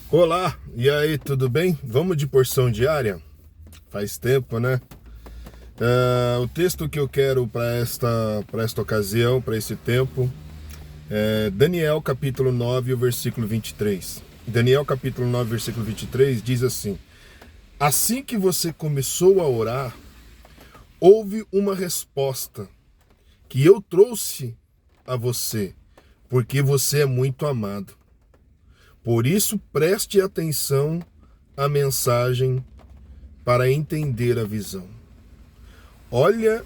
Olá, e aí, tudo bem? Vamos de porção diária? Faz tempo, né? O texto que eu quero para esta ocasião, para esse tempo, é Daniel capítulo 9, o versículo 23. Daniel capítulo 9, versículo 23 diz assim: Assim que você começou a orar, houve uma resposta que eu trouxe a você, porque você é muito amado. Por isso, preste atenção à mensagem para entender a visão. Olha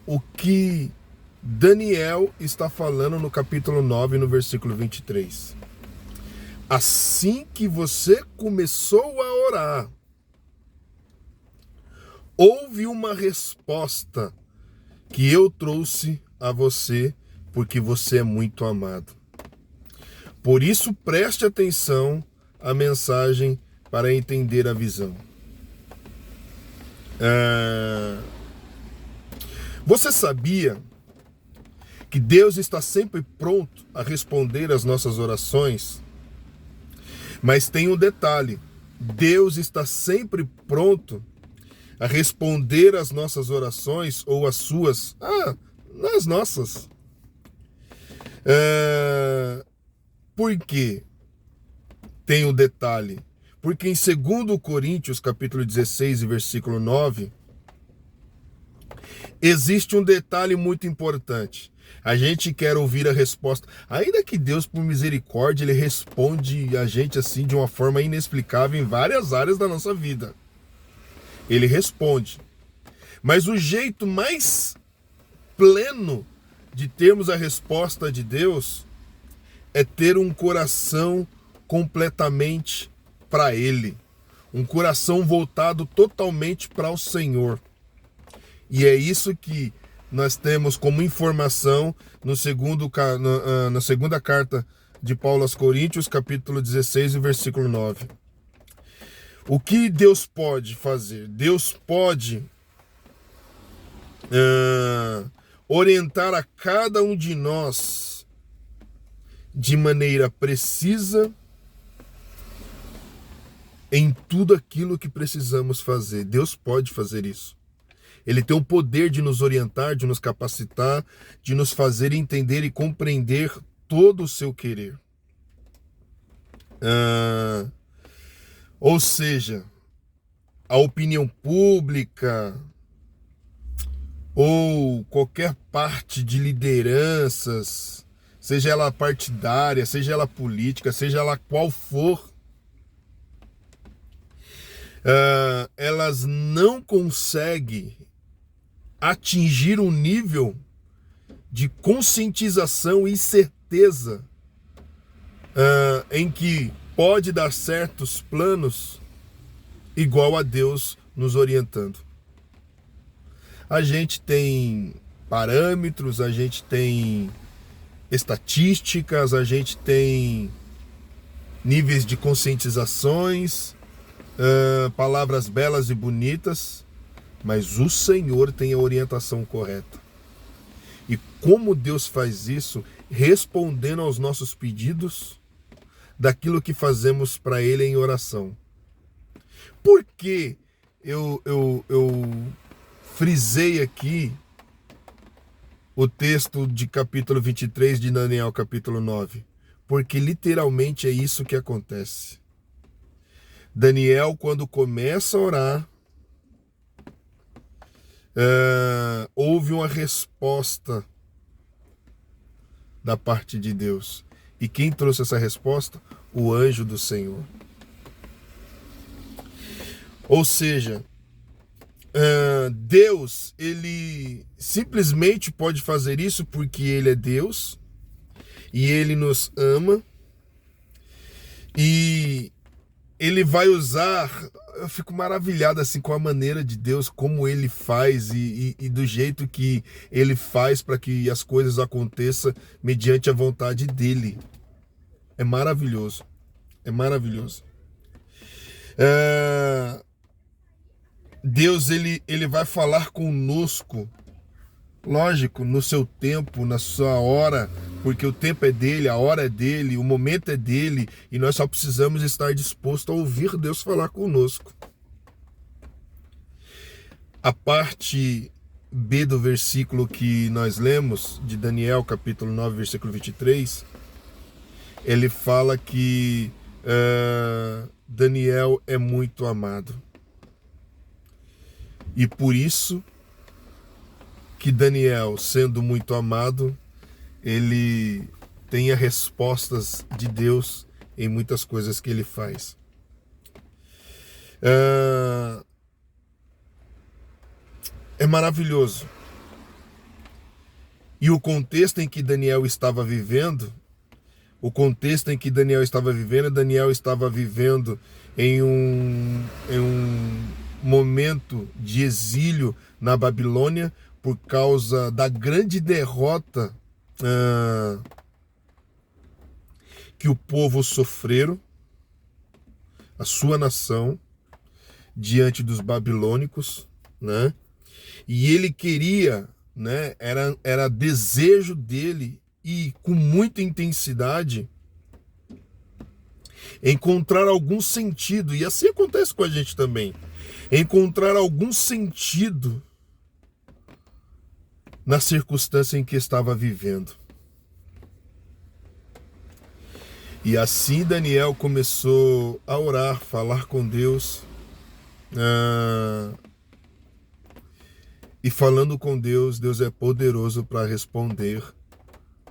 o que Daniel está falando no capítulo 9, no versículo 23. Assim que você começou a orar, houve uma resposta que eu trouxe a você, porque você é muito amado. Por isso, preste atenção à mensagem para entender a visão. Você sabia que Deus está sempre pronto a responder às nossas orações? Mas tem um detalhe: Deus está sempre pronto a responder às nossas orações ou às suas, nas nossas. Por quê? Tem um detalhe. Porque em 2 Coríntios, capítulo 16, versículo 9, existe um detalhe muito importante. A gente quer ouvir a resposta. Ainda que Deus, por misericórdia, Ele responde a gente assim de uma forma inexplicável em várias áreas da nossa vida. Ele responde. Mas o jeito mais pleno de termos a resposta de Deus é ter um coração completamente para Ele. Um coração voltado totalmente para o Senhor. E é isso que nós temos como informação na segunda carta de Paulo aos Coríntios, capítulo 16, versículo 9. O que Deus pode fazer? Deus pode orientar a cada um de nós de maneira precisa em tudo aquilo que precisamos fazer. Deus pode fazer isso. Ele tem o poder de nos orientar, de nos capacitar, de nos fazer entender e compreender todo o seu querer. Ou seja, a opinião pública ou qualquer parte de lideranças, seja ela partidária, seja ela política, seja ela qual for, elas não conseguem atingir um nível de conscientização e certeza em que pode dar certos planos igual a Deus nos orientando. A gente tem parâmetros, a gente tem estatísticas, a gente tem níveis de conscientizações, palavras belas e bonitas, mas o Senhor tem a orientação correta. E como Deus faz isso? Respondendo aos nossos pedidos daquilo que fazemos para Ele em oração. Por que eu frisei aqui o texto de capítulo 23 de Daniel, capítulo 9? Porque literalmente é isso que acontece. Daniel, quando começa a orar, houve uma resposta da parte de Deus. E quem trouxe essa resposta? O anjo do Senhor. Ou seja, Deus, Ele simplesmente pode fazer isso porque Ele é Deus e Ele nos ama, e Ele vai usar. Eu fico maravilhado assim com a maneira de Deus, como Ele faz e do jeito que Ele faz para que as coisas aconteçam mediante a vontade dEle. É maravilhoso. É maravilhoso. Deus, ele vai falar conosco, lógico, no seu tempo, na sua hora, porque o tempo é dele, a hora é dele, o momento é dele, e nós só precisamos estar dispostos a ouvir Deus falar conosco. A parte B do versículo que nós lemos, de Daniel, capítulo 9, versículo 23, ele fala que Daniel é muito amado. E por isso que Daniel, sendo muito amado, ele tem as respostas de Deus em muitas coisas que ele faz. É maravilhoso. E o contexto em que Daniel estava vivendo, Daniel estava vivendo em um momento de exílio na Babilônia por causa da grande derrota que o povo sofreram, a sua nação, diante dos babilônicos, né? E ele queria, né? Era desejo dele, e com muita intensidade, encontrar algum sentido, e assim acontece com a gente também, encontrar algum sentido na circunstância em que estava vivendo. E assim Daniel começou a orar, falar com Deus, e falando com Deus, Deus é poderoso para responder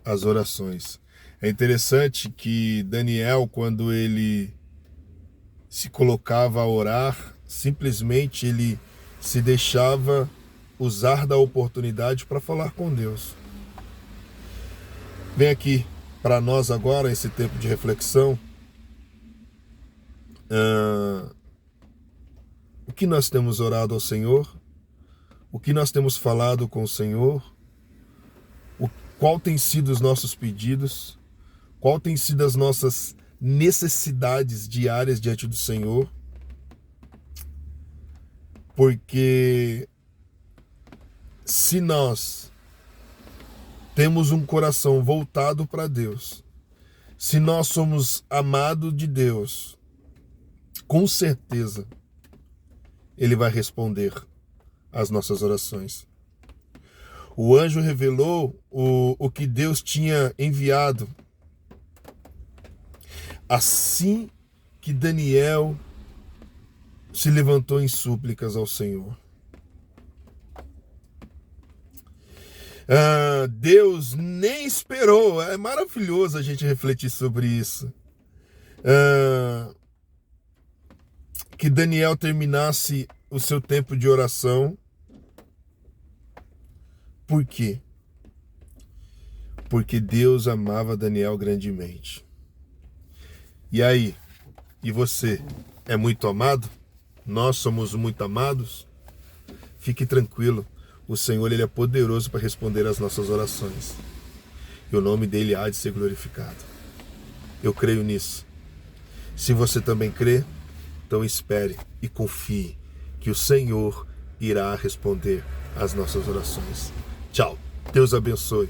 as orações. É interessante que Daniel, quando ele se colocava a orar, simplesmente ele se deixava usar da oportunidade para falar com Deus. Vem aqui para nós agora, esse tempo de reflexão. O que nós temos orado ao Senhor? O que nós temos falado com o Senhor? Qual tem sido os nossos pedidos? Qual tem sido as nossas necessidades diárias diante do Senhor? Porque se nós temos um coração voltado para Deus, se nós somos amados de Deus, com certeza Ele vai responder às nossas orações. O anjo revelou o que Deus tinha enviado assim que Daniel se levantou em súplicas ao Senhor. Deus nem esperou. É maravilhoso a gente refletir sobre isso. Que Daniel terminasse o seu tempo de oração. Por quê? Porque Deus amava Daniel grandemente. E aí? E você? É muito amado? Nós somos muito amados? Fique tranquilo. O Senhor, Ele é poderoso para responder às nossas orações. E o nome dEle há de ser glorificado. Eu creio nisso. Se você também crê, então espere e confie que o Senhor irá responder às nossas orações. Tchau. Deus abençoe.